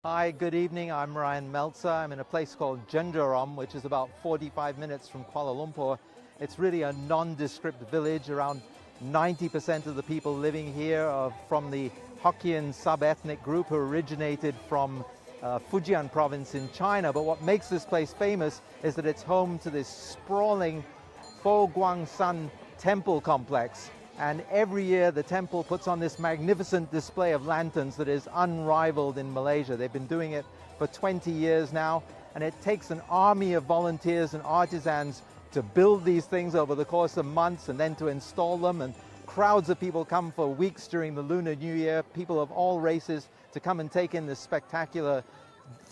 Hi, good evening. I'm Rian Maelzer. I'm in a place called Jendarom, which is about 45 minutes from Kuala Lumpur. It's really a nondescript village. Around 90% of the people living here are from the Hokkien sub-ethnic group who originated from Fujian province in China. But what makes this place famous is that it's home to this sprawling Fo Guangshan temple complex. And every year the temple puts on this magnificent display of lanterns that is unrivaled in Malaysia. They've been doing it for 20 years now, and it takes an army of volunteers and artisans to build these things over the course of months and then to install them. And crowds of people come for weeks during the Lunar New Year, people of all races, to come and take in this spectacular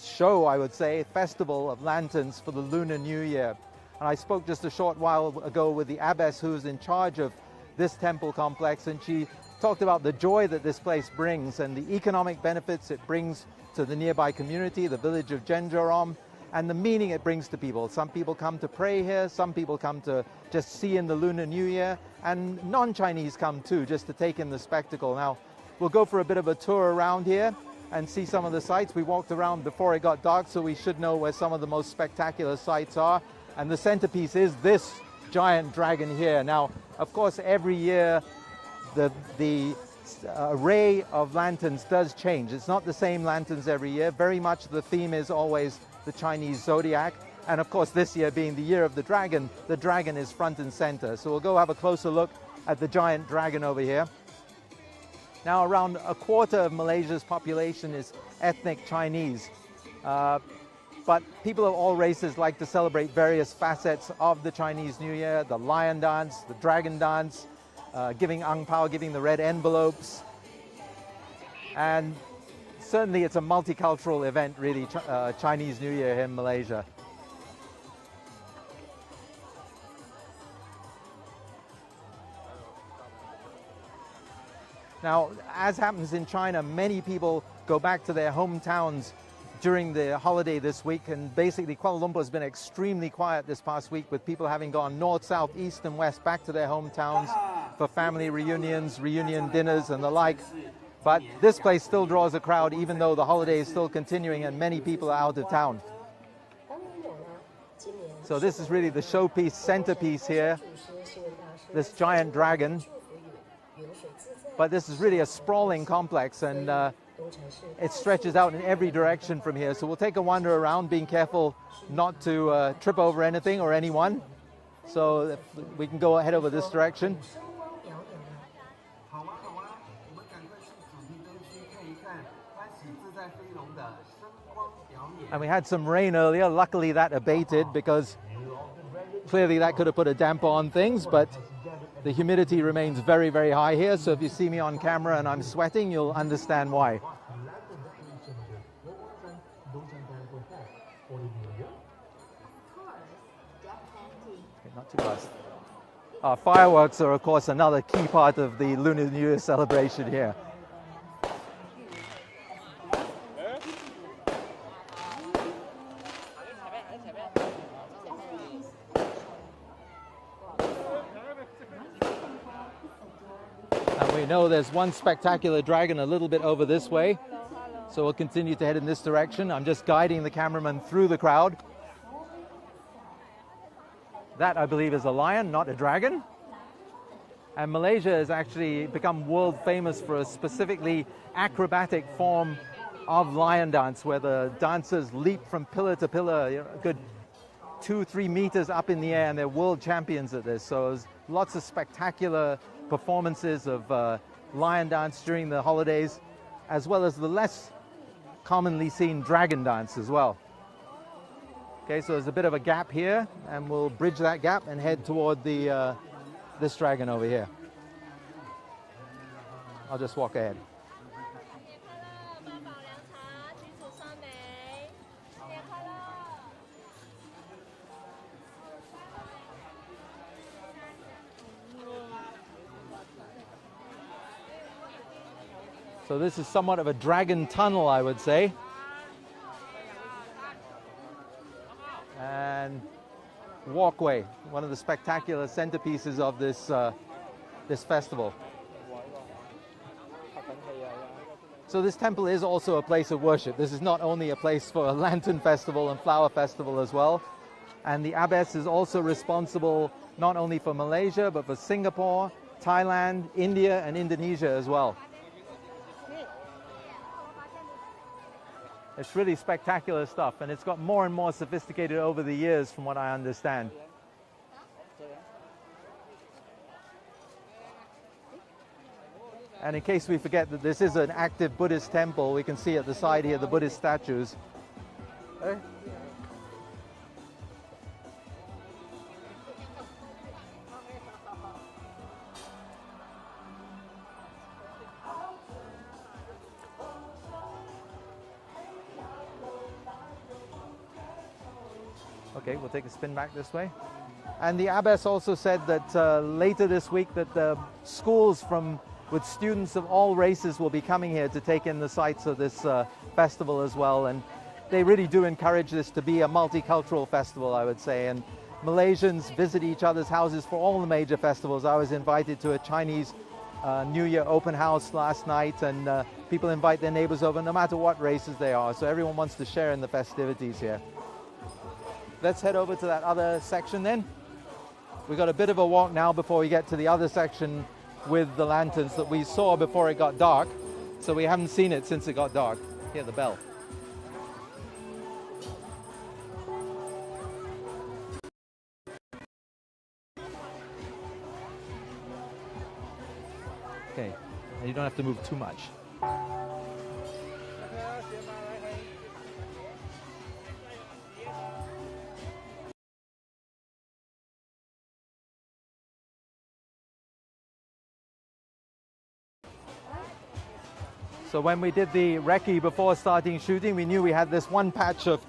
show, I would say, festival of lanterns for the Lunar New Year. And I spoke just a short while ago with the abbess who's in charge of this temple complex, and she talked about the joy that this place brings and the economic benefits it brings to the nearby community, the village of Jendarom, and the meaning it brings to people. Some people come to pray here, some people come to just see in the Lunar New Year, and non-Chinese come too, just to take in the spectacle. Now, we'll go for a bit of a tour around here and see some of the sights. We walked around before it got dark, so we should know where some of the most spectacular sights are. And the centerpiece is this giant dragon here. Now, of course, every year the array of lanterns does change. It's not the same lanterns every year. Very much the theme is always the Chinese zodiac. And of course, this year being the year of the dragon is front and center. So we'll go have a closer look at the giant dragon over here. Now, around a quarter of Malaysia's population is ethnic Chinese. But people of all races like to celebrate various facets of the Chinese New Year, the lion dance, the dragon dance, giving ang pao, giving the red envelopes. And certainly it's a multicultural event, really, Chinese New Year here in Malaysia. Now, as happens in China, many people go back to their hometowns during the holiday this week, and basically Kuala Lumpur has been extremely quiet this past week, with people having gone north, south, east and west back to their hometowns for family reunions, reunion dinners and the like. But this place still draws a crowd even though the holiday is still continuing and many people are out of town. So this is really the showpiece, centerpiece here, this giant dragon. But this is really a sprawling complex, and it stretches out in every direction from here. So we'll take a wander around, being careful not to trip over anything or anyone. So we can go ahead over this direction. And we had some rain earlier. Luckily that abated, because clearly that could have put a damper on things, but the humidity remains very, very high here. So if you see me on camera and I'm sweating, you'll understand why. Not too fast. Fireworks are, of course, another key part of the Lunar New Year celebration here. And we know there's one spectacular dragon a little bit over this way, so we'll continue to head in this direction. I'm just guiding the cameraman through the crowd. That, I believe, is a lion, not a dragon. And Malaysia has actually become world famous for a specifically acrobatic form of lion dance, where the dancers leap from pillar to pillar, a good 2-3 meters up in the air, and they're world champions at this. So there's lots of spectacular performances of lion dance during the holidays, as well as the less commonly seen dragon dance as well. Okay, so there's a bit of a gap here, and we'll bridge that gap and head toward the this dragon over here. I'll just walk ahead. So this is somewhat of a dragon tunnel, I would say. And walkway, one of the spectacular centerpieces of this this festival. So this temple is also a place of worship. This is not only a place for a lantern festival and flower festival as well. And the abbess is also responsible not only for Malaysia, but for Singapore, Thailand, India, and Indonesia as well. It's really spectacular stuff, and it's got more and more sophisticated over the years from what I understand. And in case we forget that this is an active Buddhist temple, we can see at the side here the Buddhist statues. Okay, we'll take a spin back this way. And the abbess also said that later this week that the schools with students of all races will be coming here to take in the sights of this festival as well. And they really do encourage this to be a multicultural festival, I would say. And Malaysians visit each other's houses for all the major festivals. I was invited to a Chinese New Year open house last night, and people invite their neighbors over no matter what races they are. So everyone wants to share in the festivities here. Let's head over to that other section then. We've got a bit of a walk now before we get to the other section with the lanterns that we saw before it got dark. So we haven't seen it since it got dark. Hear the bell. Okay, and you don't have to move too much. So when we did the recce before starting shooting, we knew we had this one patch of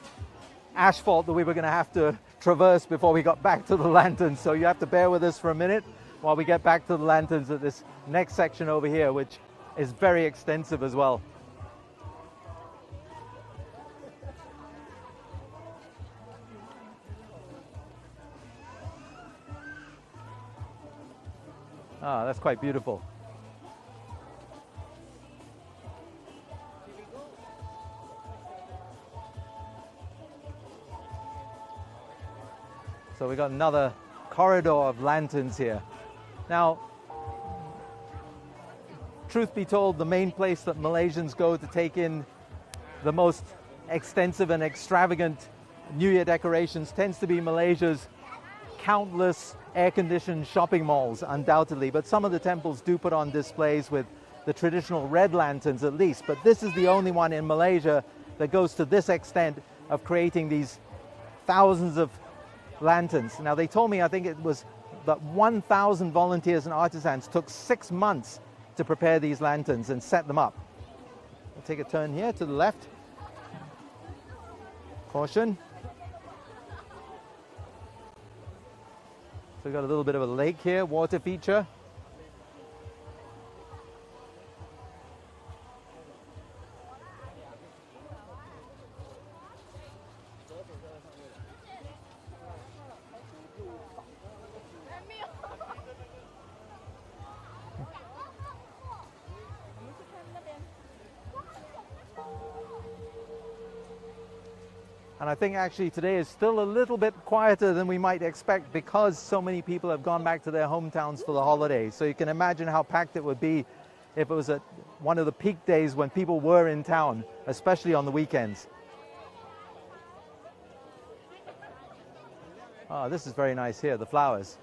asphalt that we were going to have to traverse before we got back to the lanterns. So you have to bear with us for a minute while we get back to the lanterns at this next section over here, which is very extensive as well. Ah, that's quite beautiful. So we got another corridor of lanterns here. Now, truth be told, the main place that Malaysians go to take in the most extensive and extravagant New Year decorations tends to be Malaysia's countless air-conditioned shopping malls, undoubtedly. But some of the temples do put on displays with the traditional red lanterns at least. But this is the only one in Malaysia that goes to this extent of creating these thousands of lanterns. Now they told me, I think it was that 1,000 volunteers and artisans took 6 months to prepare these lanterns and set them up. We'll take a turn here to the left. Caution. So we've got a little bit of a lake here, water feature. And I think actually today is still a little bit quieter than we might expect because so many people have gone back to their hometowns for the holidays. So you can imagine how packed it would be if it was at one of the peak days when people were in town, especially on the weekends. Oh, this is very nice here, the flowers.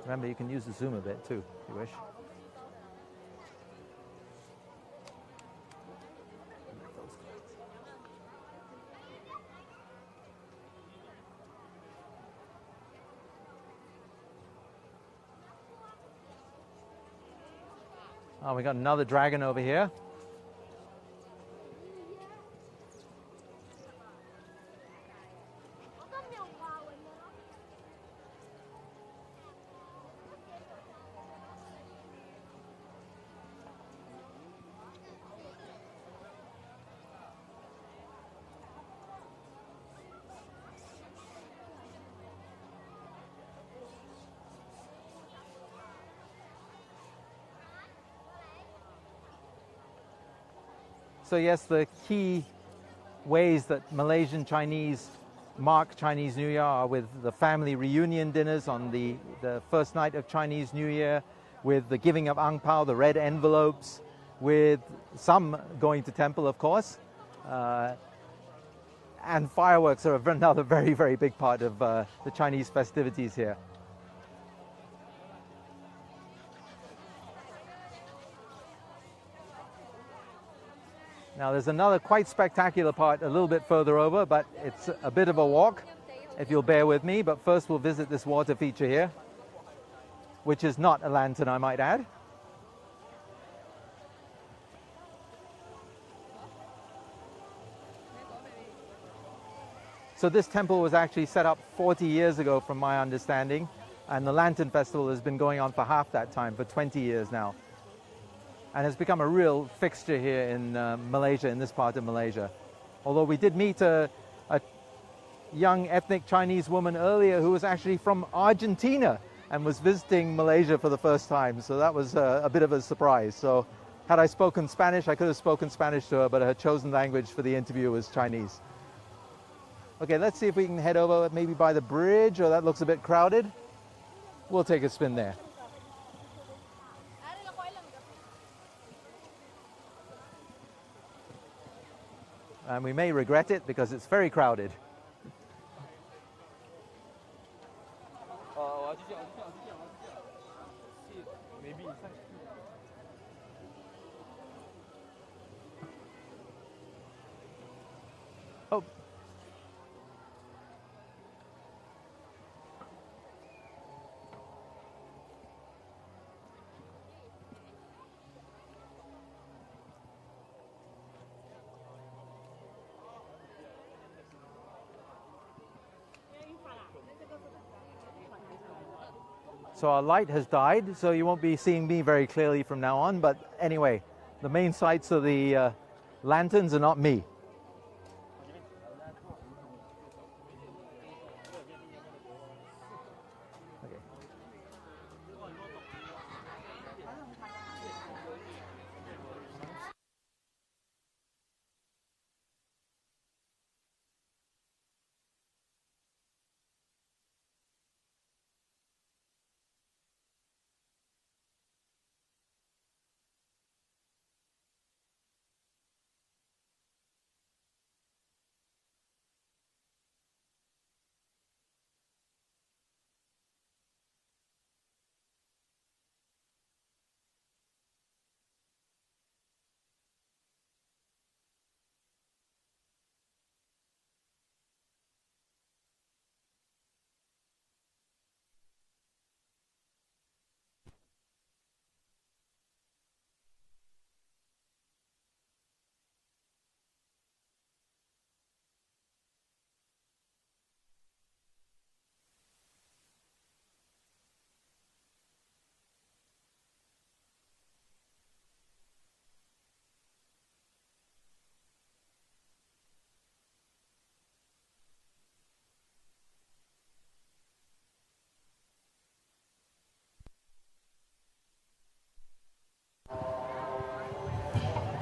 Remember, you can use the zoom a bit too, if you wish. Oh, we got another dragon over here. So yes, the key ways that Malaysian Chinese mark Chinese New Year are with the family reunion dinners on the first night of Chinese New Year, with the giving of ang pao, the red envelopes, with some going to temple, of course, and fireworks are another very, very big part of the Chinese festivities here. Now there's another quite spectacular part a little bit further over, but it's a bit of a walk, if you'll bear with me. But first we'll visit this water feature here, which is not a lantern, I might add. So this temple was actually set up 40 years ago from my understanding, and the Lantern Festival has been going on for half that time, for 20 years now, and has become a real fixture here in Malaysia, in this part of Malaysia. Although we did meet a young ethnic Chinese woman earlier who was actually from Argentina and was visiting Malaysia for the first time, so that was a bit of a surprise. So had I spoken Spanish, I could have spoken Spanish to her, but her chosen language for the interview was Chinese. Okay, let's see if we can head over maybe by the bridge, or that looks a bit crowded. We'll take a spin there. And we may regret it because it's very crowded. Oh. So our light has died, so you won't be seeing me very clearly from now on. But anyway, the main sights of the lanterns are not me. Okay.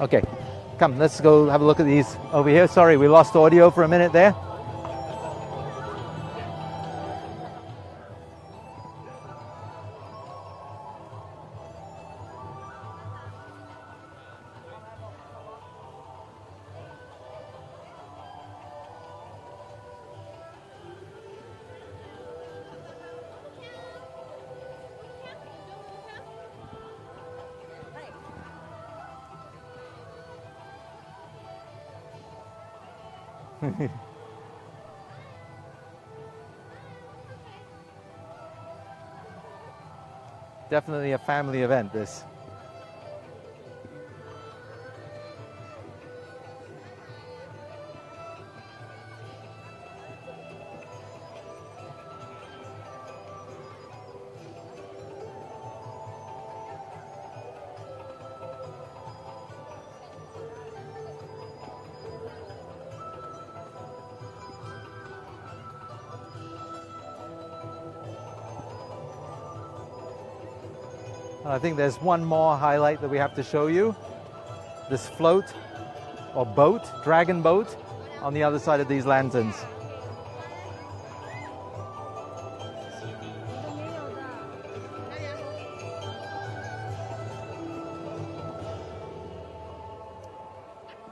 Okay, come, let's go have a look at these over here. Sorry, we lost audio for a minute there. Definitely a family event, this. I think there's one more highlight that we have to show you. This float or boat, dragon boat, on the other side of these lanterns.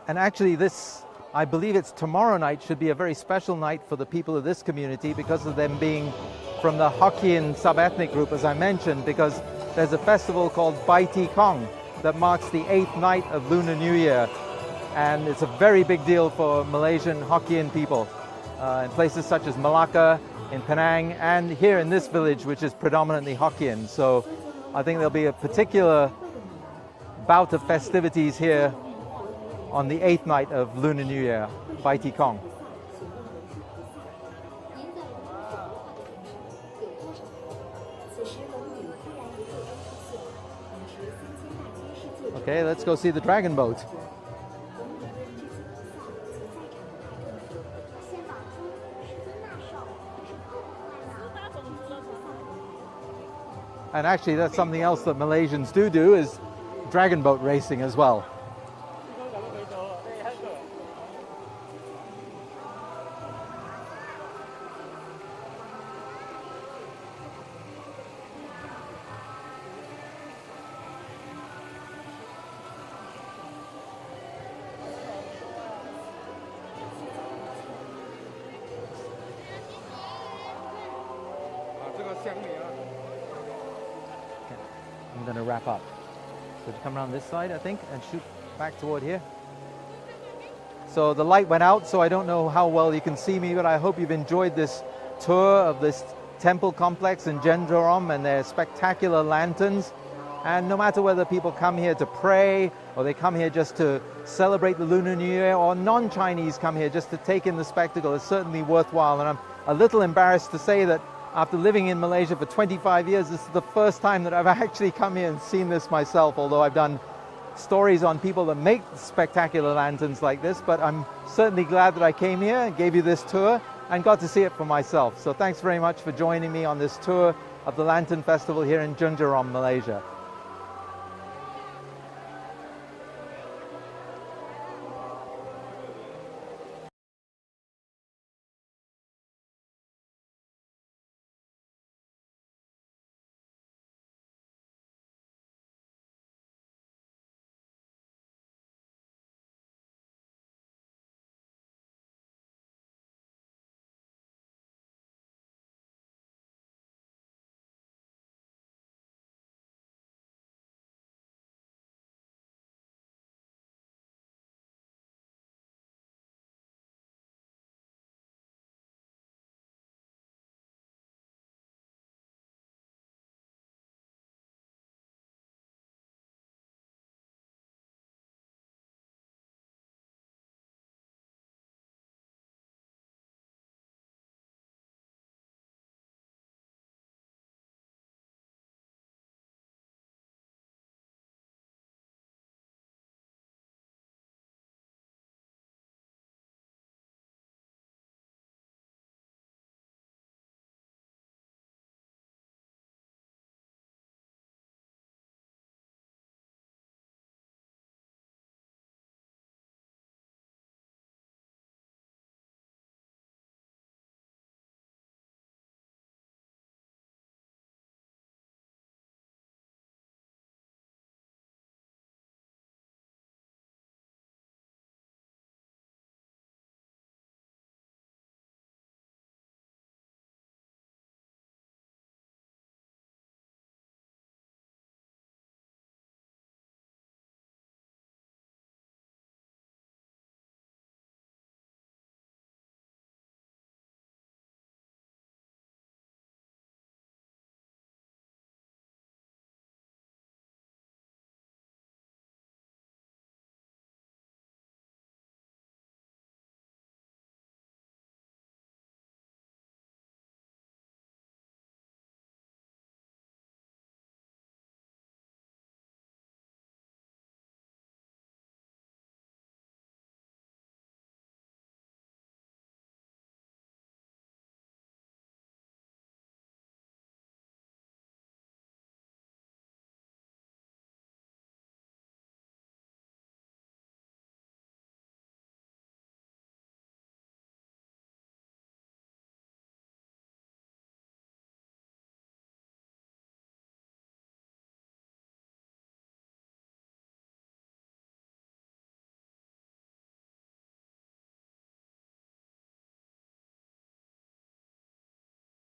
And actually this, I believe it's tomorrow night, should be a very special night for the people of this community because of them being from the Hokkien sub-ethnic group, as I mentioned, because there's a festival called breathtaking that marks the 8th night of Lunar New Year. And it's a very big deal for Malaysian Hokkien people in places such as Malacca, in Penang, and here in this village, which is predominantly Hokkien. So I think there'll be a particular bout of festivities here on the 8th night of Lunar New Year, breathtaking. Okay, let's go see the dragon boat. And actually that's something else that Malaysians do is dragon boat racing as well. I'm going to wrap up. So to come around this side, I think, and shoot back toward here. So the light went out, so I don't know how well you can see me, but I hope you've enjoyed this tour of this temple complex in Jendaram and their spectacular lanterns. And no matter whether people come here to pray, or they come here just to celebrate the Lunar New Year, or non-Chinese come here just to take in the spectacle, it's certainly worthwhile. And I'm a little embarrassed to say that after living in Malaysia for 25 years, this is the first time that I've actually come here and seen this myself, although I've done stories on people that make spectacular lanterns like this. But I'm certainly glad that I came here and gave you this tour and got to see it for myself. So thanks very much for joining me on this tour of the Lantern Festival here in Jendaram, Malaysia.